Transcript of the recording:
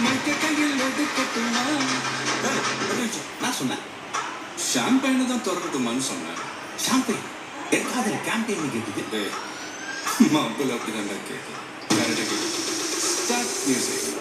மைக்க கையில் எடுக்கட்டுமா? ஏய், ஒரு நிமிஷம். நான் சொன்னேன் ஷாம்பைனை தான் திறக்கட்டுமான்னு சொன்னேன். ஷாம்பெயின் என் காதல் கேம்பெயின் கேட்குது. டேய், மாப்பிள்ள அப்படிதான்டா கேட்கும். கரெக்டாக கேட்கும். Start music.